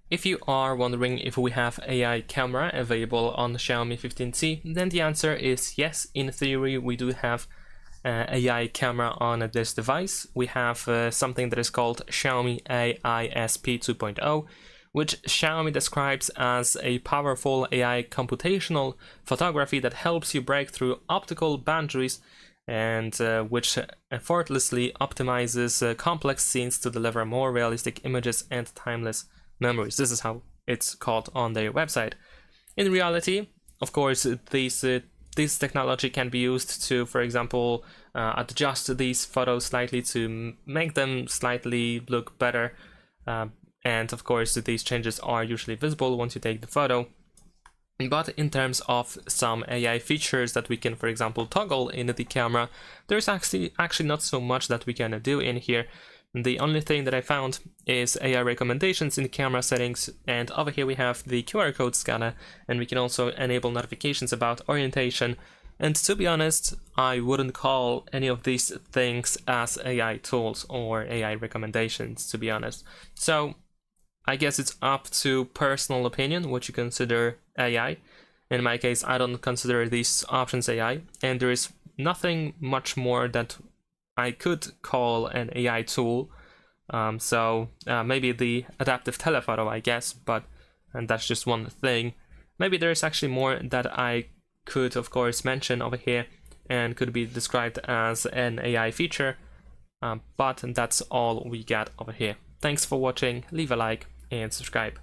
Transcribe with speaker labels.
Speaker 1: If you are wondering if we have AI camera available on the Xiaomi 15T, then the answer is yes. In theory, we do have AI camera on this device. We have something that is called Xiaomi AISP 2.0, which Xiaomi describes as a powerful AI computational photography that helps you break through optical boundaries and which effortlessly optimizes complex scenes to deliver more realistic images and timeless memories. This is how it's called on their website. In reality, of course, this technology can be used to, for example, adjust these photos slightly to make them slightly look better. And of course, these changes are usually visible once you take the photo. But in terms of some AI features that we can, for example, toggle in the camera, there's actually not so much that we can do in here. The only thing that I found is AI recommendations in the camera settings, and over here we have the QR code scanner, and we can also enable notifications about orientation. And to be honest, I wouldn't call any of these things as AI tools or AI recommendations, to be honest. So I guess it's up to personal opinion what you consider AI. In my case, I don't consider these options AI, and there is nothing much more that I could call an AI tool. Maybe the adaptive telephoto, I guess, and that's just one thing. Maybe there's actually more that I could, of course, mention over here and could be described as an AI feature, but that's all we got over here. Thanks for watching, leave a like and subscribe.